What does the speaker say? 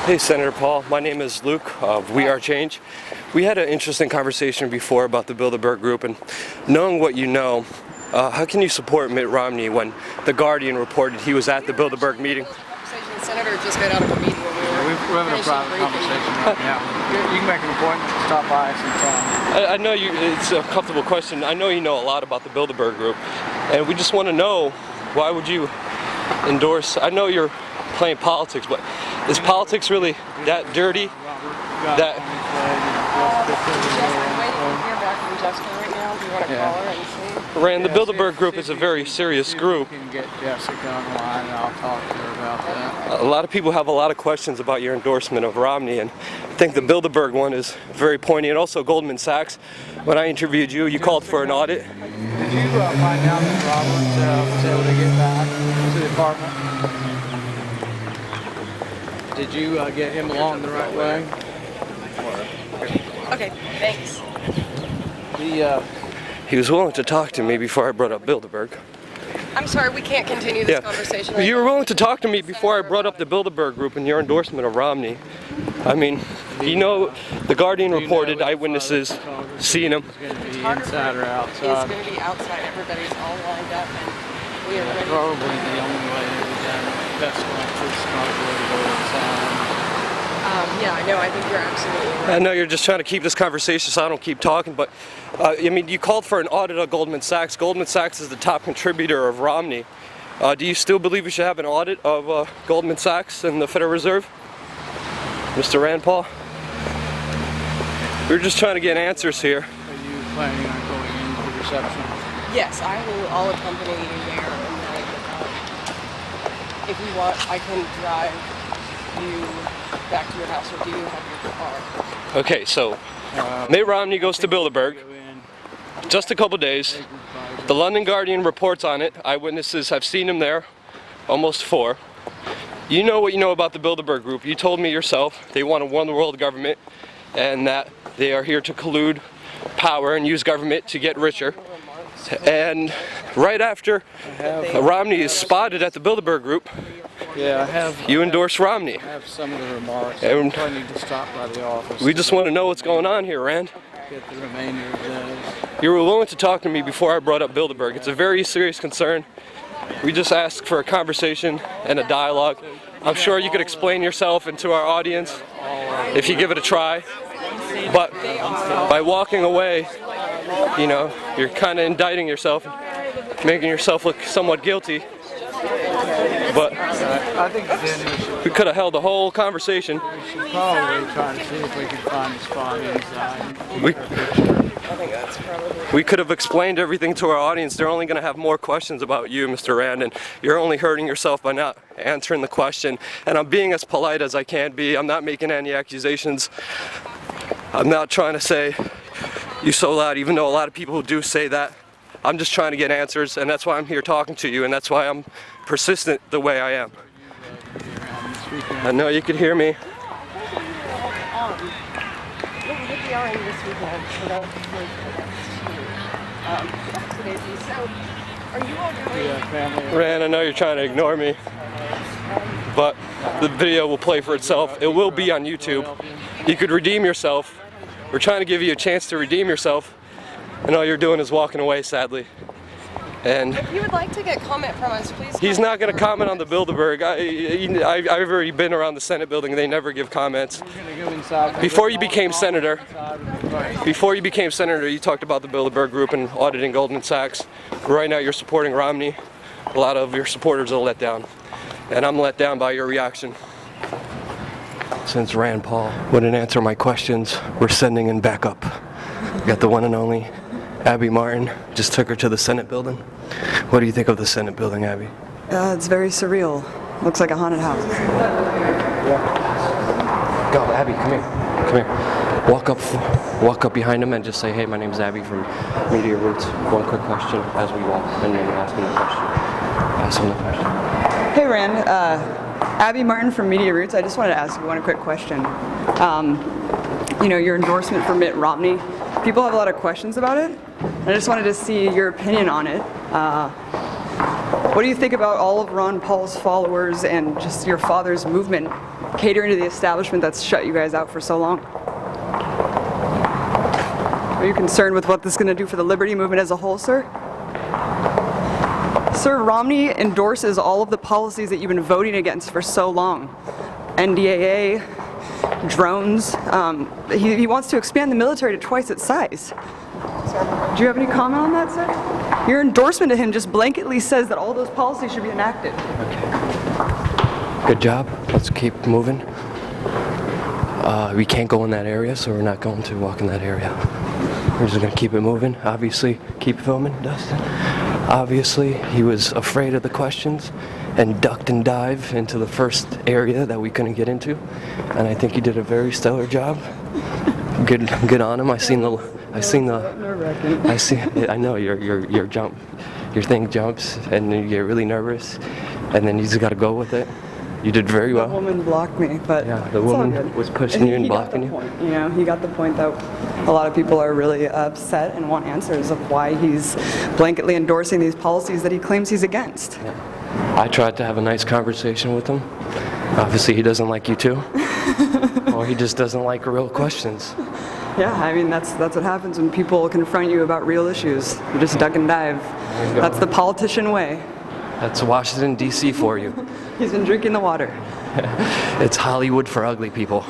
Hey, Senator Paul. My name is Luke of We Are Change. We had an interesting conversation before about the Bilderberg Group, and knowing what you know, how can you support Mitt Romney when The Guardian reported he was at the Bilderberg meeting? The senator just got out of a meeting when we're having a private conversation right now. You can make an appointment to stop by sometime. I know it's a comfortable question. I know you know a lot about the Bilderberg Group, and we just want to know, why would you endorse? I know you're playing politics, but is politics really that dirty? That Rand, the Bilderberg Group is a very serious group. You can get Jessica online and I'll talk to her about that. A lot of people have a lot of questions about your endorsement of Romney, and I think the Bilderberg one is very poignant. And also Goldman Sachs, when I interviewed you, you called for an audit. Did you find out that Robert was able to get back to the apartment? Did you get him along the right way? Okay, thanks. He was willing to talk to me before I brought up Bilderberg. I'm sorry, we can't continue this conversation. Right you were willing to talk to me before I brought up the Bilderberg Group and your endorsement of Romney. I mean, you know, The Guardian reported eyewitnesses seeing him. He's going to be inside or outside. He's going to be outside. Everybody's all lined up, and we are ready. Probably the only way to be done. Best inside. Yeah, I know. I think you're absolutely right. I know you're just trying to keep this conversation so I don't keep talking, but I mean, you called for an audit of Goldman Sachs. Goldman Sachs is the top contributor of Romney. Do you still believe we should have an audit of Goldman Sachs and the Federal Reserve? Mr. Rand Paul? We're just trying to get answers here. Are you planning on going into the reception? Yes, I'll accompany you there, and then if you want, I can drive you back to your house, or do you have your car? Okay, so Mitt Romney goes to Bilderberg. Just a couple days. The London Guardian reports on it. Eyewitnesses have seen him there, almost 4. You know what you know about the Bilderberg Group. You told me yourself they want a one-world government and that they are here to collude power and use government to get richer. And right after Romney is spotted at the Bilderberg Group, you endorse Romney. I have some of the remarks. I need to stop by the office. We just want to know what's going on here, Rand. Get the remainder of those. You were willing to talk to me before I brought up Bilderberg. It's a very serious concern. We just asked for a conversation and a dialogue. I'm sure you could explain yourself and to our audience if you give it a try. But by walking away, you know, you're kind of indicting yourself, making yourself look somewhat guilty. But I think then we could have held the whole conversation. we should probably try to see if we can find a spot inside. I think that's probably... We could have explained everything to our audience. They're only going to have more questions about you, Mr. Rand, and you're only hurting yourself by not answering the question. And I'm being as polite as I can be. I'm not making any accusations. I'm not trying to say you're so loud, even though a lot of people do say that. I'm just trying to get answers, and that's why I'm here talking to you, and that's why I'm persistent the way I am. I know you can hear me. We are in this weekend, so that's So, are you all going? Rand, I know you're trying to ignore me, but the video will play for itself. It will be on YouTube. You could redeem yourself. We're trying to give you a chance to redeem yourself, and all you're doing is walking away, sadly. And if you would like to get comment from us, please. He's not going to comment on the Bilderberg. I've already been around the Senate building. They never give comments. Before you became senator, you talked about the Bilderberg Group and auditing Goldman Sachs. Right now, you're supporting Romney. A lot of your supporters are let down, and I'm let down by your reaction. Since Rand Paul wouldn't answer my questions, we're sending in backup. We got the one and only Abby Martin. Just took her to the Senate building. What do you think of the Senate building, Abby? It's very surreal. Looks like a haunted house. Go, Abby, come here. Come here. Walk up behind him and just say, hey, my name's Abby from Media Roots. One quick question as we walk, and then ask him the question. Ask him the question. Hey, Rand. Abby Martin from Media Roots. I just wanted to ask you one quick question. You know, your endorsement for Mitt Romney. People have a lot of questions about it. I just wanted to see your opinion on it. What do you think about all of Ron Paul's followers and just your father's movement catering to the establishment that's shut you guys out for so long? Are you concerned with what this is going to do for the liberty movement as a whole, sir? Sir, Romney endorses all of the policies that you've been voting against for so long. NDAA, drones. He wants to expand the military to twice its size. Do you have any comment on that, sir? Your endorsement to him just blanketly says that all those policies should be enacted. Okay. Good job. Let's keep moving. We can't go in that area, so we're not going to walk in that area. We're just going to keep it moving. Obviously, keep filming, Dustin. Obviously, he was afraid of the questions and ducked and dived into the first area that we couldn't get into. And I think he did a very stellar job. Good on him. I know your thing jumps and you get really nervous, and then you just got to go with it. You did very well. The woman blocked me, but yeah, the woman was pushing you and blocking you. You know, he got the point that a lot of people are really upset and want answers of why he's blanketly endorsing these policies that he claims he's against. Yeah. I tried to have a nice conversation with him. Obviously, he doesn't like you too, or he just doesn't like real questions. Yeah, I mean, that's what happens when people confront you about real issues. You just duck and dive. That's the politician way. That's Washington, D.C. for you. He's been drinking the water. It's Hollywood for ugly people.